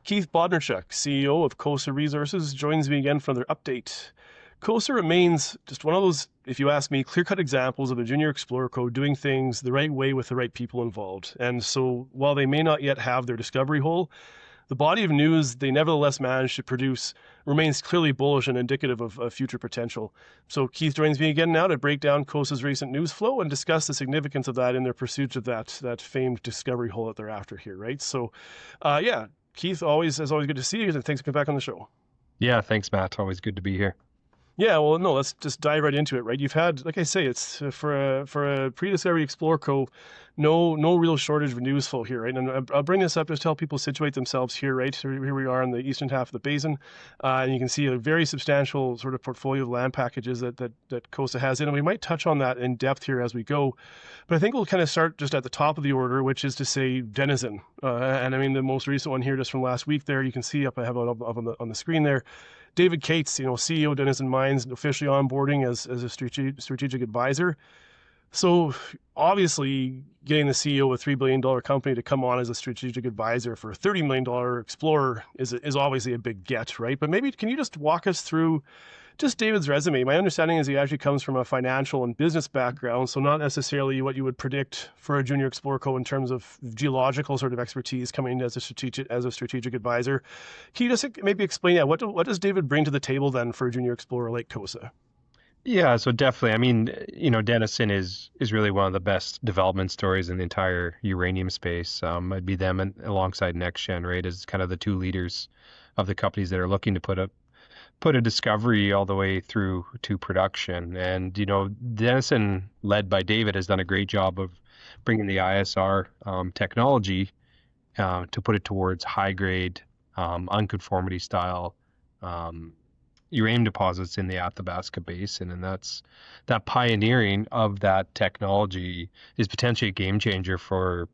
Keith Bodnarchuk, CEO of Cosa Resources, joins me again for another update. Cosa remains just one of those, if you ask me, clear-cut examples of a junior explorer co doing things the right way with the right people involved. And so while they may not yet have their discovery hole, the body of news they nevertheless managed to produce remains clearly bullish and indicative of future potential. So Keith joins me again now to break down Cosa's recent news flow and discuss the significance of that in their pursuit of that famed discovery hole that they're after here, right? So, Keith, always good to see you, and thanks for coming back on the show. Yeah, thanks, Matt. Always good to be here. Yeah, well, no, let's just dive right into it, right? You've had, like I say, it's for a pre-discovery Explorer Co, no real shortage of news flow here, right? And I'll bring this up just to help people situate themselves here, right? Here we are in the eastern half of the basin, and you can see a very substantial sort of portfolio of land packages that Cosa has in, and we might touch on that in depth here as we go. But I think we'll kind of start just at the top of the order, which is to say Denison, and I mean the most recent one here, just from last week. There you can see up I have it up on the screen there. David Cates, CEO of Denison Mines, officially onboarding as a strategic advisor. So obviously, getting the CEO of a $3 billion company to come on as a strategic advisor for a $30 million explorer is obviously a big get, right? But maybe can you just walk us through just David's resume? My understanding is he actually comes from a financial and business background, so not necessarily what you would predict for a junior explorer co in terms of geological sort of expertise coming in as a strategic advisor. Can you just maybe explain that? What does David bring to the table then for a junior explorer like Cosa? Yeah, so definitely. I mean, Denison is really one of the best development stories in the entire uranium space. I'd be them alongside NextGen, right, as kind of the two leaders of the companies that are looking to put a discovery all the way through to production. And, Denison, led by David, has done a great job of bringing the ISR technology to put it towards high-grade, unconformity style uranium deposits in the Athabasca Basin. And that pioneering of that technology is potentially a game changer for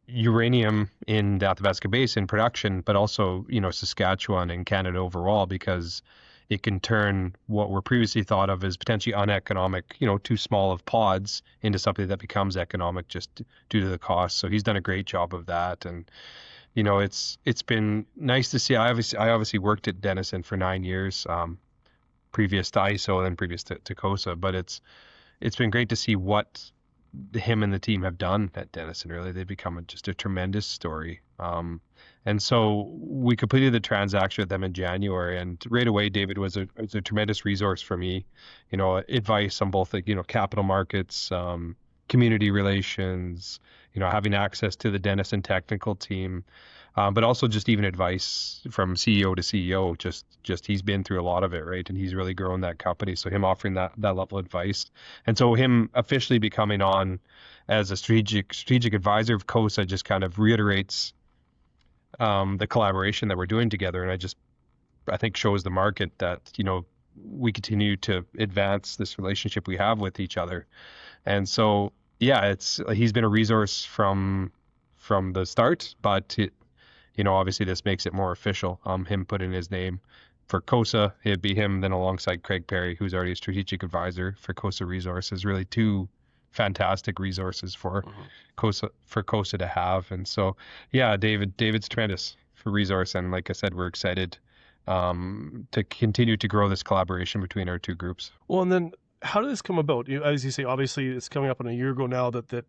uranium in the Athabasca Basin production, but also, Saskatchewan and Canada overall, because it can turn what were previously thought of as potentially uneconomic, too small of pods into something that becomes economic just due to the cost. So he's done a great job of that. And, it's been nice to see. I obviously worked at Denison for 9 years, previous to ISO and then previous to Cosa, but it's been great to see what him and the team have done at Denison. Really, they've become just a tremendous story. And so we completed the transaction with them in January, and right away, David was a tremendous resource for me. Advice on both capital markets, community relations, having access to the Denison technical team, but also just even advice from CEO to CEO. Just he's been through a lot of it, right? And he's really grown that company. So him offering that level of advice, and so him officially becoming on as a strategic advisor of Cosa just kind of reiterates the collaboration that we're doing together. And I think shows the market that we continue to advance this relationship we have with each other. And so yeah, he's been a resource from the start, but obviously this makes it more official. Him putting his name for Cosa, it'd be him then alongside Craig Perry, who's already a strategic advisor for Cosa Resources. Really two fantastic resources for Cosa to have. And so yeah, David's tremendous for resource, and like I said, we're excited to continue to grow this collaboration between our two groups. Well, and then how did this come about? As you say, obviously it's coming up on a year ago now that the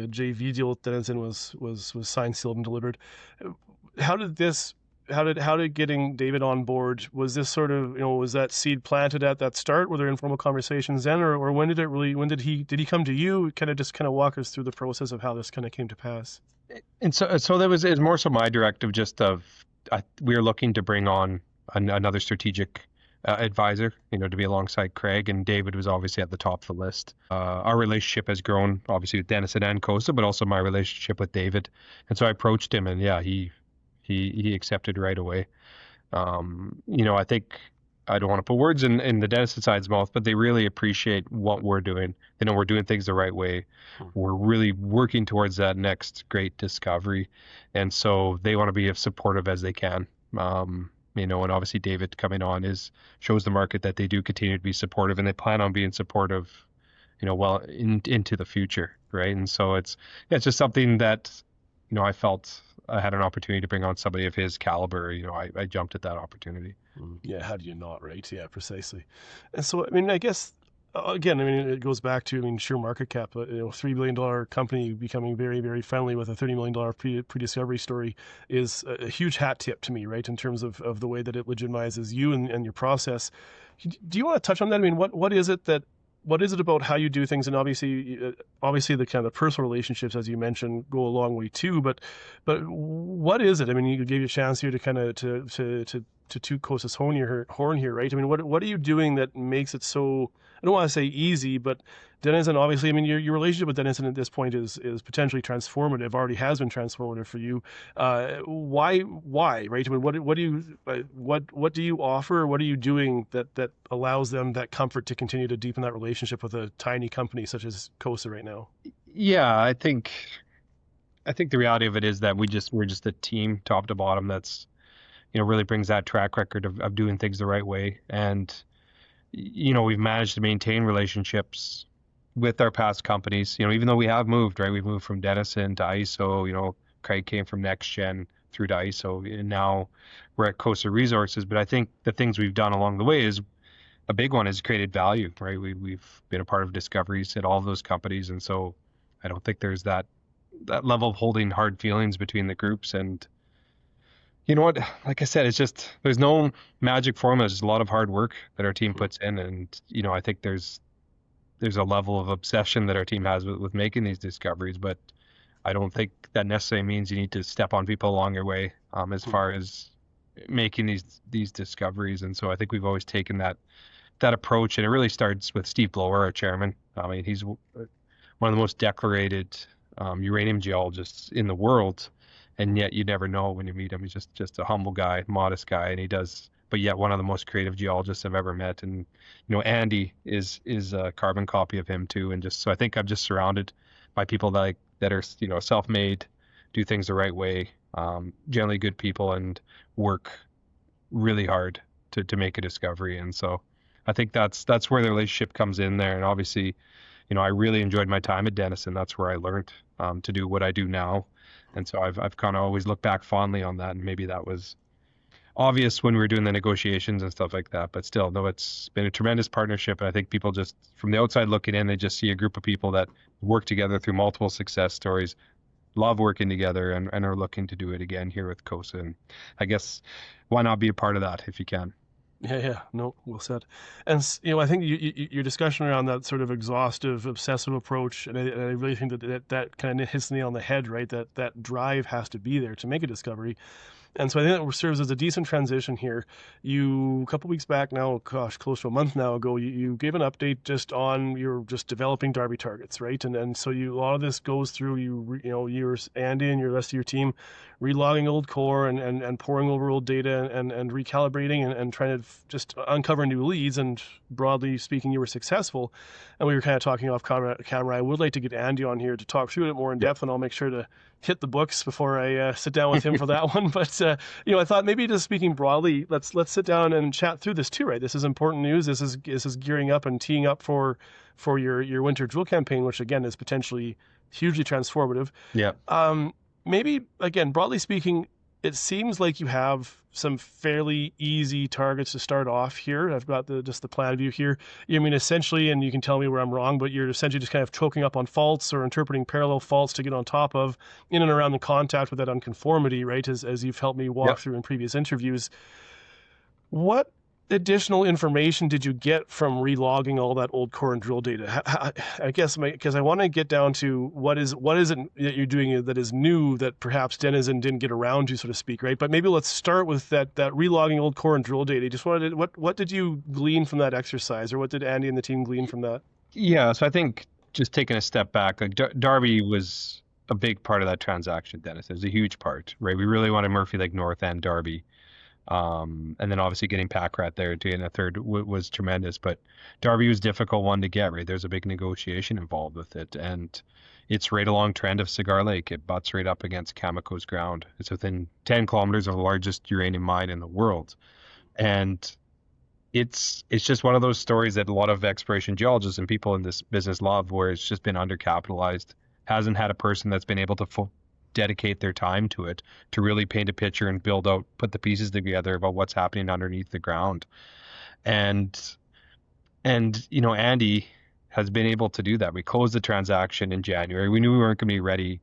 JV deal with Denison was signed, sealed, and delivered. How did getting David on board, was this sort of, was that seed planted at that start? Were there informal conversations then, or when did he come to you? Kind of walk us through the process of how this kind of came to pass. And so it was more so my directive, just we were looking to bring on another strategic advisor, to be alongside Craig, and David was obviously at the top of the list. Our relationship has grown obviously with Denison and Cosa, but also my relationship with David. And so I approached him, and yeah, he accepted right away. I think I don't want to put words in the Denison side's mouth, but they really appreciate what we're doing. They know we're doing things the right way. We're really working towards that next great discovery. And so they want to be as supportive as they can. And obviously David coming on shows the market that they do continue to be supportive, and they plan on being supportive, into the future, right? And so it's just something that, I felt I had an opportunity to bring on somebody of his caliber, I jumped at that opportunity. Yeah, how do you not, right? Yeah, precisely. And so, I mean, I guess again, I mean, it goes back to, I mean, sheer market cap. $3 billion company becoming very, very friendly with a $30 million pre-discovery story is a huge hat tip to me, right? In terms of the way that it legitimizes you and your process. Do you want to touch on that? I mean, what is it that what is it about how you do things? And obviously the kind of personal relationships, as you mentioned, go a long way too. But what is it? I mean, you gave you a chance here to kind of to toot Cosa's horn here, right? I mean, what are you doing that makes it so? I don't want to say easy, but Denison, obviously, I mean, your relationship with Denison at this point is potentially transformative. Already has been transformative for you. Why, right? I mean, what do you offer? What are you doing that allows them that comfort to continue to deepen that relationship with a tiny company such as Cosa right now? Yeah, I think the reality of it is that we're just a team top to bottom that's really brings that track record of doing things the right way. And we've managed to maintain relationships with our past companies. Even though we have moved, right? We've moved from Denison to ISO. Craig came from Next Gen through to ISO, and now we're at Cosa Resources. But I think the things we've done along the way is a big one is created value, right? We've been a part of discoveries at all of those companies, and so I don't think there's that level of holding hard feelings between the groups. And you know what? Like I said, it's just there's no magic formula. It's just a lot of hard work that our team puts in, and I think there's a level of obsession that our team has with making these discoveries. But I don't think that necessarily means you need to step on people along your way as far as making these discoveries. And so I think we've always taken that approach, and it really starts with Steve Blower, our chairman. I mean, he's one of the most decorated uranium geologists in the world. And yet you never know when you meet him. He's just a humble guy, modest guy, and but yet one of the most creative geologists I've ever met. And Andy is a carbon copy of him too. And so I think I'm just surrounded by people that are self-made, do things the right way, generally good people, and work really hard to make a discovery. And so I think that's where the relationship comes in there. And obviously, I really enjoyed my time at Denison. That's where I learned to do what I do now. And so I've kind of always looked back fondly on that, and maybe that was obvious when we were doing the negotiations and stuff like that. But still, no, it's been a tremendous partnership. And I think people just from the outside looking in, they just see a group of people that work together through multiple success stories, love working together, and are looking to do it again here with Cosa. And I guess why not be a part of that if you can? Yeah, no, well said. And I think your discussion around that sort of exhaustive, obsessive approach, and I really think that kind of hits the nail on the head, right? That drive has to be there to make a discovery. And so I think that serves as a decent transition here. You, a couple weeks back now, gosh, close to a month now ago, you gave an update just on you're just developing Darby targets, right? And so a lot of this goes through you're Andy and your rest of your team relogging old core and poring over old data and recalibrating and trying to just uncover new leads. And broadly speaking, you were successful. And we were kind of talking off camera. I would like to get Andy on here to talk through it more in depth, and I'll make sure to hit the books before I sit down with him for that one. But I thought maybe just speaking broadly, let's sit down and chat through this too, right? This is important news. This is gearing up and teeing up for your winter drill campaign, which again is potentially hugely transformative. Yeah. Maybe again, broadly speaking, it seems like you have some fairly easy targets to start off here. I've got just the plan view here. I mean, essentially, and you can tell me where I'm wrong, but you're essentially just kind of choking up on faults or interpreting parallel faults to get on top of in and around the contact with that unconformity, right? As you've helped me walk through in previous interviews. What additional information did you get from relogging all that old core and drill data? I guess because I want to get down to what is it that you're doing that is new that perhaps Denison didn't get around to, so to speak, right? But maybe let's start with that relogging old core and drill data. Just wanted to, what did you glean from that exercise, or what did Andy and the team glean from that? Yeah, so I think just taking a step back, like Darby was a big part of that transaction. Denison, it was a huge part, right? We really wanted Murphy Lake North and Darby. And then obviously getting Packrat there to in a third was tremendous, but Darby was a difficult one to get, right? There's a big negotiation involved with it, and it's right along trend of Cigar Lake. It butts right up against Cameco's ground. It's within 10 kilometers of the largest uranium mine in the world. And it's just one of those stories that a lot of exploration geologists and people in this business love, where it's just been undercapitalized, hasn't had a person that's been able to dedicate their time to it to really paint a picture and put the pieces together about what's happening underneath the ground. And Andy has been able to do that. We closed the transaction in January. We knew we weren't going to be ready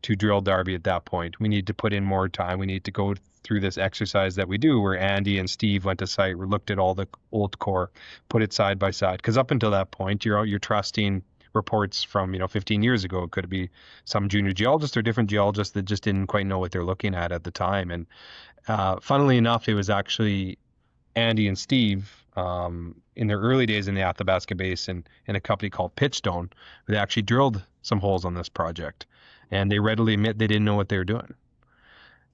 to drill Darby at that point. We need to put in more time. We need to go through this exercise that we do where Andy and Steve went to site, we looked at all the old core, put it side by side. Because up until that point, you're trusting reports from 15 years ago. It could be some junior geologist or different geologists that just didn't quite know what they're looking at the time. And funnily enough, it was actually Andy and Steve in their early days in the Athabasca Basin in a company called Pitchstone. They actually drilled some holes on this project, and they readily admit they didn't know what they were doing.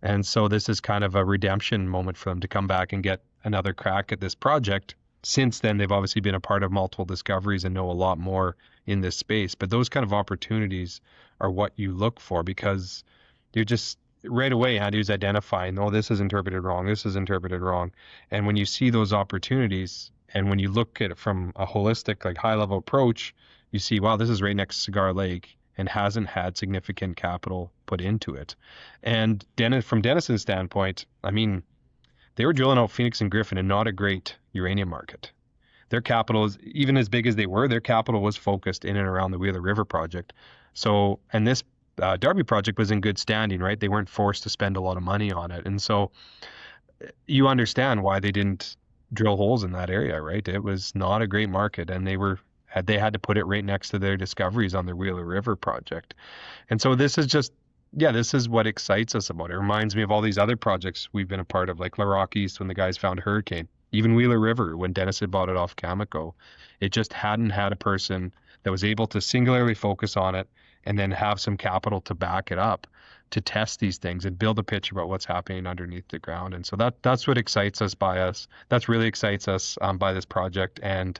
And so this is kind of a redemption moment for them to come back and get another crack at this project. Since then, they've obviously been a part of multiple discoveries and know a lot more in this space. But those kind of opportunities are what you look for, because you're just right away, Andy's identifying, oh, this is interpreted wrong, this is interpreted wrong. And when you see those opportunities, and when you look at it from a holistic, like high-level approach, you see, wow, this is right next to Cigar Lake and hasn't had significant capital put into it. And from Denison's standpoint, I mean, they were drilling out Phoenix and Griffin and not a great uranium market. Their capital is, even as big as they were, their capital was focused in and around the Wheeler River project. So, and this Darby project was in good standing, right? They weren't forced to spend a lot of money on it. And so you understand why they didn't drill holes in that area, right? It was not a great market, and they had to put it right next to their discoveries on their Wheeler River project. And so this is what excites us about it. It reminds me of all these other projects we've been a part of, like La Rock East when the guys found Hurricane, even Wheeler River when Denison bought it off Cameco. It just hadn't had a person that was able to singularly focus on it and then have some capital to back it up, to test these things and build a picture about what's happening underneath the ground. And so that's what excites us That's really excites us by this project. And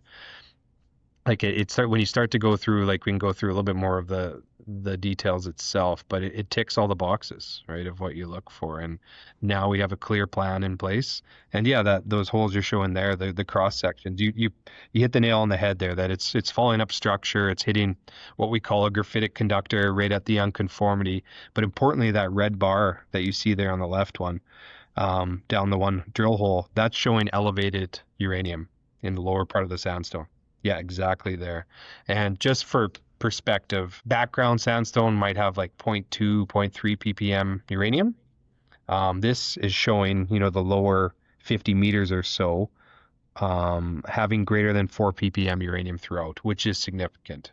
like when you start to go through, like we can go through a little bit more of the details itself, but it ticks all the boxes, right, of what you look for. And now we have a clear plan in place. And yeah, those holes you're showing there, the cross sections, you hit the nail on the head there, that it's following up structure. It's hitting what we call a graphitic conductor right at the unconformity. But importantly, that red bar that you see there on the left one, down the one drill hole, that's showing elevated uranium in the lower part of the sandstone. Yeah, exactly there. And just for perspective, background sandstone might have like 0.2, 0.3 ppm uranium. This is showing, the lower 50 meters or so, having greater than 4 ppm uranium throughout, which is significant.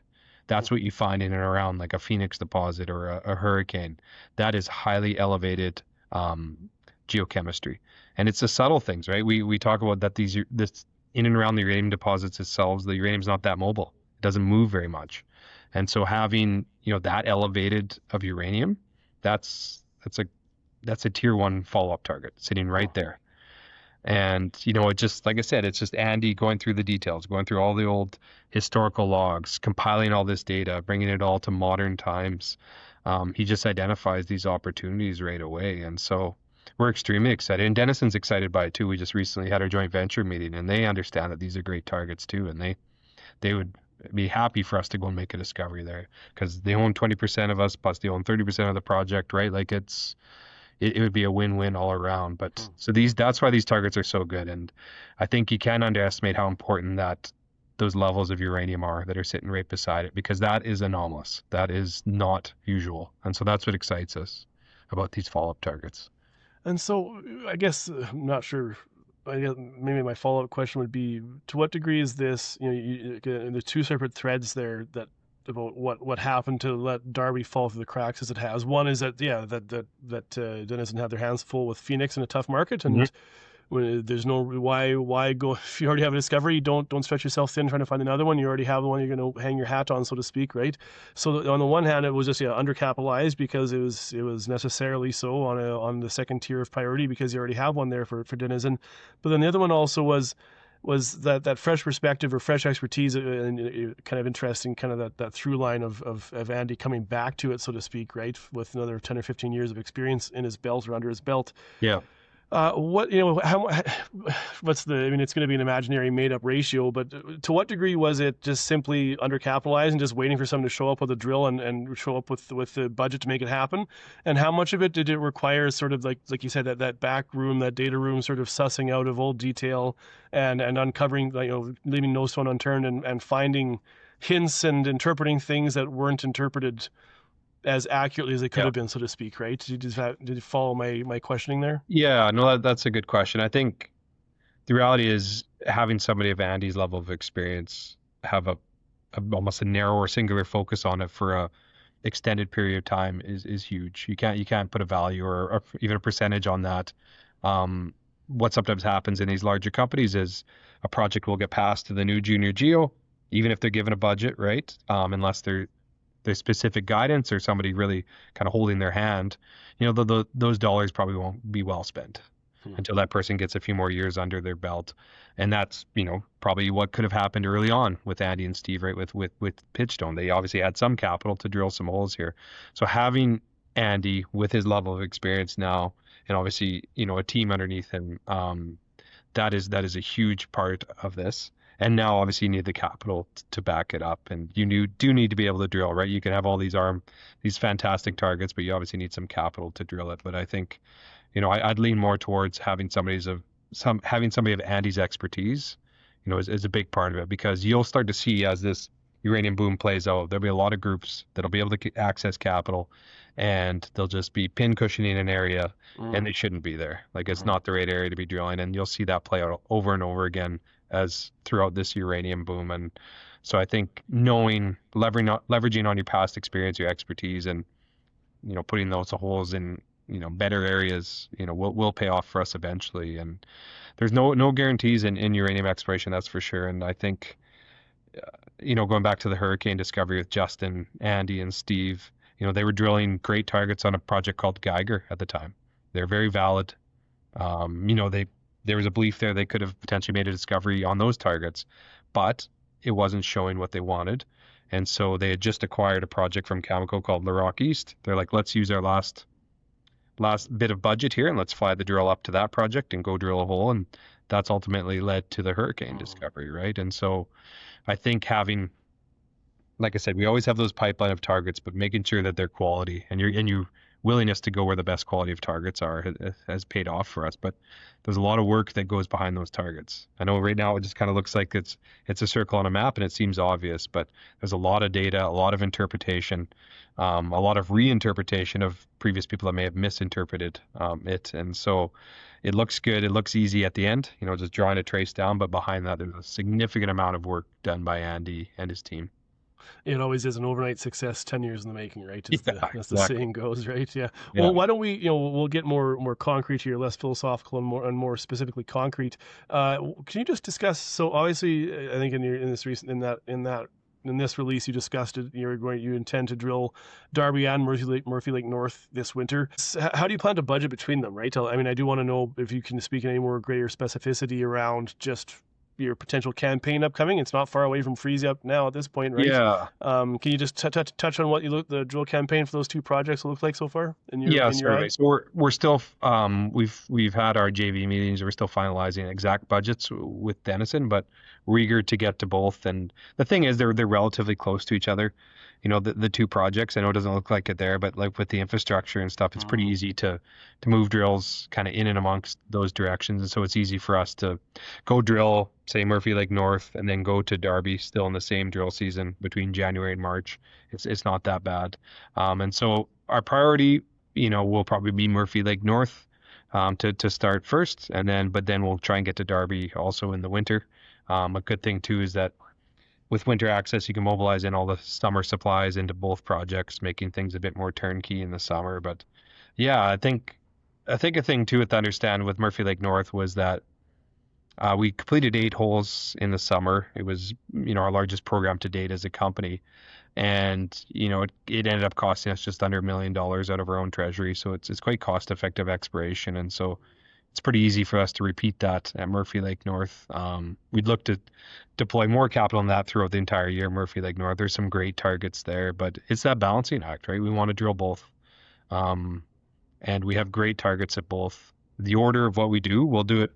That's what you find in and around like a Phoenix deposit or a Hurricane. That is highly elevated geochemistry. And it's the subtle things, right? We talk about that this in and around the uranium deposits itself, the uranium's not that mobile. It doesn't move very much. And so having, that elevated of uranium, that's a tier 1 follow-up target sitting right there. And, it just, like I said, it's just Andy going through the details, going through all the old historical logs, compiling all this data, bringing it all to modern times. He just identifies these opportunities right away. And so we're extremely excited. And Denison's excited by it too. We just recently had our joint venture meeting, and they understand that these are great targets too. And they would be happy for us to go and make a discovery there, because they own 20% of us, plus they own 30% of the project, right? Like it would be a win-win all around. But so that's why these targets are so good. And I think you can't underestimate how important that those levels of uranium are that are sitting right beside it, because that is anomalous. That is not usual. And so that's what excites us about these follow-up targets. And so I guess I'm not sure. I guess maybe my follow-up question would be, to what degree is this, the two separate threads there that about what happened to let Darby fall through the cracks as it has. One is that Denison had their hands full with Phoenix in a tough market, and when there's no why go if you already have a discovery, don't stretch yourself thin trying to find another one. You already have the one you're going to hang your hat on, so to speak, right? So on the one hand, it was just undercapitalized because it was necessarily so on the second tier of priority because you already have one there for Denison. But then the other one also was that fresh perspective or fresh expertise, and kind of interesting, kind of that through line of Andy coming back to it, so to speak, right, with another 10 or 15 years of experience in his belt or under his belt. Yeah. What how what's the? I mean, it's going to be an imaginary made-up ratio, but to what degree was it just simply undercapitalized and just waiting for someone to show up with a drill and show up with the budget to make it happen? And how much of it did it require, sort of like you said, that back room, that data room, sort of sussing out of old detail and uncovering, leaving no stone unturned and finding hints and interpreting things that weren't interpreted as accurately as they could Yeah. have been, so to speak, right? Did you follow my questioning there? Yeah, no, that's a good question. I think the reality is having somebody of Andy's level of experience have almost a narrower singular focus on it for a extended period of time is huge. You can't put a value or even a percentage on that. What sometimes happens in these larger companies is a project will get passed to the new junior geo, even if they're given a budget, right? Unless there's specific guidance or somebody really kind of holding their hand, those dollars probably won't be well spent Hmm. until that person gets a few more years under their belt. And that's, probably what could have happened early on with Andy and Steve, right? With Pitchstone. They obviously had some capital to drill some holes here. So having Andy with his level of experience now, and obviously, a team underneath him, that is a huge part of this. And now obviously you need the capital to back it up. And do need to be able to drill, right? You can have all these fantastic targets, but you obviously need some capital to drill it. But I think, I'd lean more towards having somebody of Andy's expertise, is a big part of it, because you'll start to see as this uranium boom plays out, there'll be a lot of groups that'll be able to access capital, and they'll just be pin cushioning an area, and Mm. they shouldn't be there. Like it's Mhm. not the right area to be drilling, and you'll see that play out over and over again as throughout this uranium boom. And so I think leveraging on your past experience, your expertise, and putting those holes in better areas, will pay off for us eventually. And there's no guarantees in uranium exploration, that's for sure. And I think going back to the hurricane discovery with Justin, Andy, and Steve, they were drilling great targets on a project called Geiger at the time. They're very valid. There was a belief there they could have potentially made a discovery on those targets, but it wasn't showing what they wanted. And so they had just acquired a project from Cameco called Laroque East. They're like, let's use our last bit of budget here and let's fly the drill up to that project and go drill a hole. And that's ultimately led to the hurricane Mm. discovery, right? And so I think having, like I said, we always have those pipeline of targets, but making sure that they're quality and your willingness to go where the best quality of targets are has paid off for us. But there's a lot of work that goes behind those targets. I know right now it just kind of looks like it's a circle on a map and it seems obvious, but there's a lot of data, a lot of interpretation, a lot of reinterpretation of previous people that may have misinterpreted it. And so it looks good. It looks easy at the end, just drawing a trace down. But behind that, there's a significant amount of work done by Andy and his team. It always is an overnight success, 10 years in the making, right? As Yeah, the exactly. saying goes, right? Yeah. Yeah. Well, why don't we, we'll get more concrete here, less philosophical and more specifically concrete. Can you just discuss? So obviously, I think in this recent in this release, you discussed it. You intend to drill Darby and Murphy Lake North this winter. How do you plan to budget between them, right? I mean, I do want to know if you can speak in any more greater specificity around just your potential campaign upcoming. It's not far away from freeze up now at this point, right? Yeah. Can you just touch on what the drill campaign for those two projects will look like so far Yeah, in your certainly. eyes? So we're still we've had our JV meetings. We're still finalizing exact budgets with Denison, but we're eager to get to both. And the thing is, they're relatively close to each other. The two projects. I know it doesn't look like it there, but like with the infrastructure and stuff, it's pretty Mm. easy to move drills kind of in and amongst those directions. And so it's easy for us to go drill, say Murphy Lake North, and then go to Darby still in the same drill season between January and March. It's not that bad. And so our priority will probably be Murphy Lake North to start first, but then we'll try and get to Darby also in the winter. A good thing too is that with winter access, you can mobilize in all the summer supplies into both projects, making things a bit more turnkey in the summer. But yeah, I think a thing too to understand with Murphy Lake North was that we completed 8 holes in the summer. It was our largest program to date as a company, and it ended up costing us just under $1 million out of our own treasury. So it's quite cost effective exploration, and so it's pretty easy for us to repeat that at Murphy Lake North. We'd look to deploy more capital in that throughout the entire year. Murphy Lake North, there's some great targets there, but it's that balancing act, right? We want to drill both, and we have great targets at both. the order of what we do, we'll do it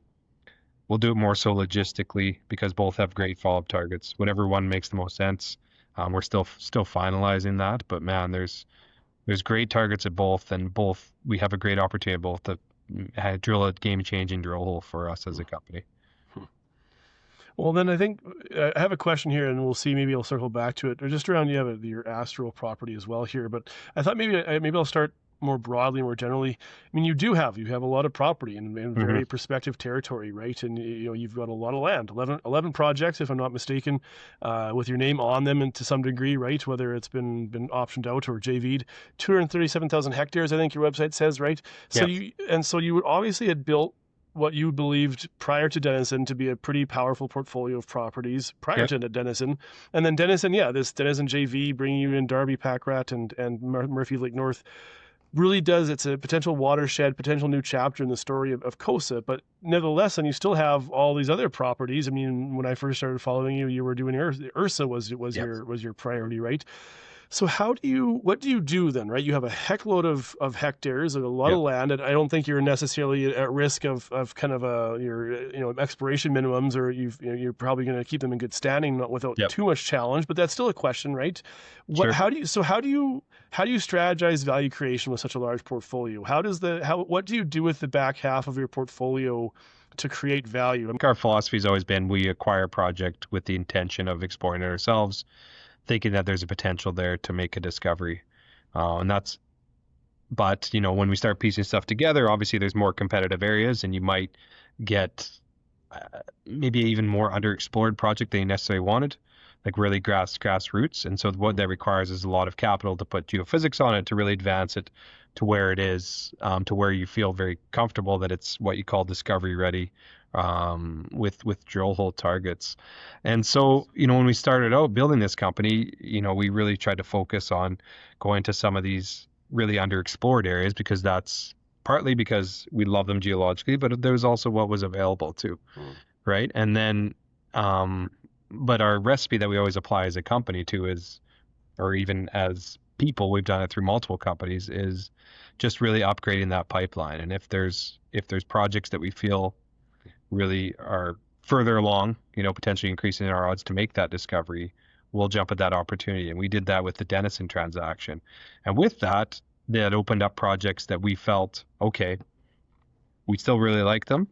more so logistically because both have great follow-up targets. Whatever one makes the most sense. We're still finalizing that, but man, there's great targets at both, and both we have a great opportunity at both to drill a game-changing drill hole for us as a company. Well, then I think I have a question here, and we'll see. Maybe I'll circle back to it, or just around your Astral property as well here. But I thought maybe I'll start more broadly, more generally. I mean, you have a lot of property in very prospective territory, right? And you've got a lot of land, 11 projects, if I'm not mistaken, with your name on them, and to some degree, right? Whether it's been optioned out or JV'd, 237,000 hectares, I think your website says, right? So Yeah. you obviously had built what you believed prior to Denison to be a pretty powerful portfolio of properties prior Yep. to Denison. And then Denison, this Denison JV bringing you in Darby, Packrat, and Murphy Lake North really does. It's a potential watershed, potential new chapter in the story of Cosa. But nevertheless, and you still have all these other properties. I mean, when I first started following you, you were doing Ursa was Yep. your priority, right? So what do you do then, right? You have a heckload of hectares and a lot of Yep. land, and I don't think you're necessarily at risk of kind of your exploration minimums, or you're probably going to keep them in good standing, not without Yep. too much challenge. But that's still a question, right? Sure. How do you strategize value creation with such a large portfolio? What do you do with the back half of your portfolio to create value? I think our philosophy has always been we acquire a project with the intention of exploring it ourselves, thinking that there's a potential there to make a discovery. But when we start piecing stuff together, obviously there's more competitive areas, and you might get maybe even more underexplored project than you necessarily wanted, like really grassroots. And so what that requires is a lot of capital to put geophysics on it to really advance it to where it is, to where you feel very comfortable that it's what you call discovery ready, with drill hole targets. And so, when we started out building this company, we really tried to focus on going to some of these really underexplored areas because that's partly because we love them geologically, but there was also what was available too, right? And then, but our recipe that we always apply as a company too is, or even as people, we've done it through multiple companies, is just really upgrading that pipeline. And if there's projects that we feel really are further along, potentially increasing our odds to make that discovery, we'll jump at that opportunity. And we did that with the Denison transaction. And with that opened up projects that we felt, okay, we still really like them.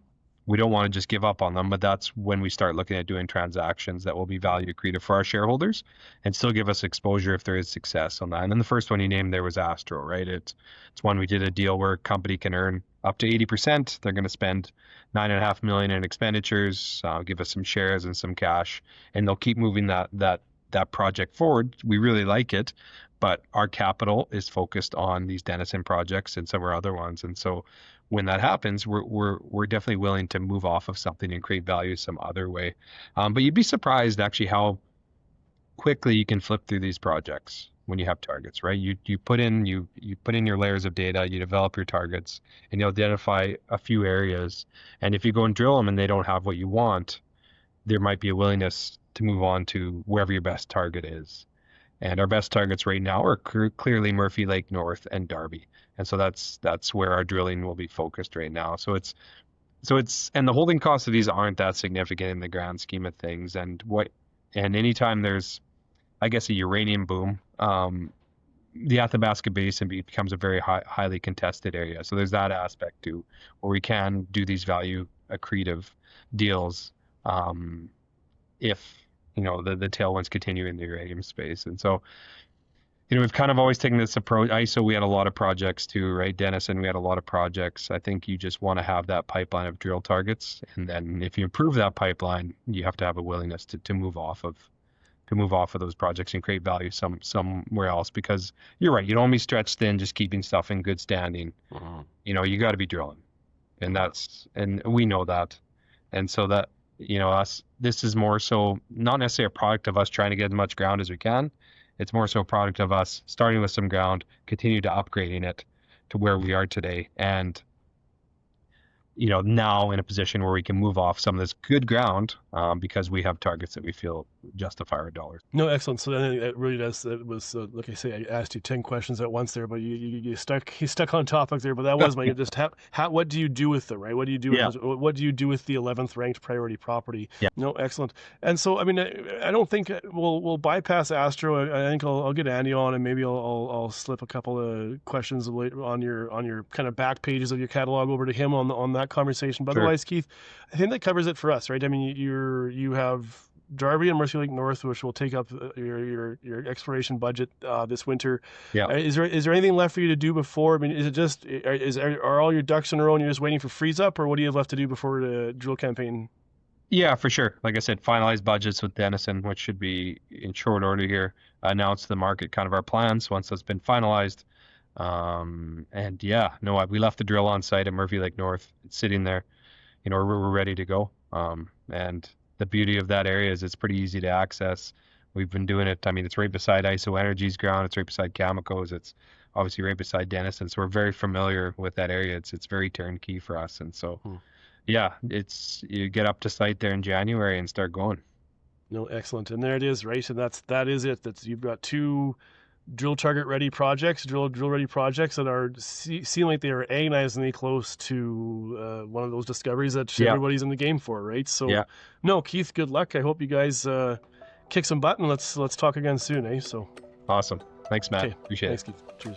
We don't want to just give up on them, but that's when we start looking at doing transactions that will be value accretive for our shareholders and still give us exposure if there is success on that. And then the first one you named there was Astro, right? It's one we did a deal where a company can earn up to 80%. They're going to spend $9.5 million in expenditures, give us some shares and some cash, and they'll keep moving that project forward. We really like it, but our capital is focused on these Denison projects and some of our other ones. And so when that happens, we're definitely willing to move off of something and create value some other way. But you'd be surprised actually how quickly you can flip through these projects when you have targets, right? You put in your layers of data, you develop your targets, and you identify a few areas. And if you go and drill them and they don't have what you want, there might be a willingness to move on to wherever your best target is. And our best targets right now are clearly Murphy Lake North and Darby. And so that's where our drilling will be focused right now. So and the holding costs of these aren't that significant in the grand scheme of things. And anytime there's, I guess, a uranium boom, the Athabasca Basin becomes a very highly contested area. So there's that aspect too, where we can do these value accretive deals, if the tailwinds continue in the uranium space. And so, we've kind of always taken this approach. ISO, we had a lot of projects too, right? Denison, we had a lot of projects. I think you just want to have that pipeline of drill targets. And then if you improve that pipeline, you have to have a willingness to move off of those projects and create value somewhere else, because you're right. You don't want to be stretched thin, just keeping stuff in good standing. You got to be drilling, and we know that. And so that, this is more so not necessarily a product of us trying to get as much ground as we can. It's more so a product of us starting with some ground, continue to upgrading it to where we are today. And, now in a position where we can move off some of this good ground, because we have targets that we feel justify our dollars. No, excellent. So then it really does. It was like I say, I asked you 10 questions at once there, but you stuck on topic there. But that was my just what do you do with them, right? What do you do Yeah. what do you do with the 11th ranked priority property? Yeah. No, excellent. And so I mean, I don't think we'll bypass Astro. I think I'll get Andy on, and maybe I'll slip a couple of questions on your kind of back pages of your catalog over to him on that conversation. But Sure. otherwise, Keith, I think that covers it for us, right? I mean, you have Darby and Mercy Lake North, which will take up your exploration budget this winter. Yeah. Is there anything left for you to do before? I mean, is it just are all your ducks in a row and you're just waiting for freeze up, or what do you have left to do before the drill campaign? Yeah, for sure. Like I said, finalized budgets with Denison, which should be in short order here. Announce to the market kind of our plans once that's been finalized. And yeah, no, we left the drill on site at Murphy Lake North. It's sitting there. You know, we're ready to go. And the beauty of that area is it's pretty easy to access. We've been doing it. I mean, it's right beside ISO Energy's ground. It's right beside Cameco's. It's obviously right beside Denison. So we're very familiar with that area. It's very turnkey for us. And so, yeah, you get up to site there in January and start going. No, excellent. And there it is, right? And that is it. You've got two drill target ready projects, drill ready projects that seem like they are agonizingly close to one of those discoveries that everybody's in the game for, right? So, no, Keith, good luck. I hope you guys kick some butt, and let's talk again soon, eh? So awesome. Thanks, Matt. Okay. Appreciate Thanks, it. Keith. Cheers.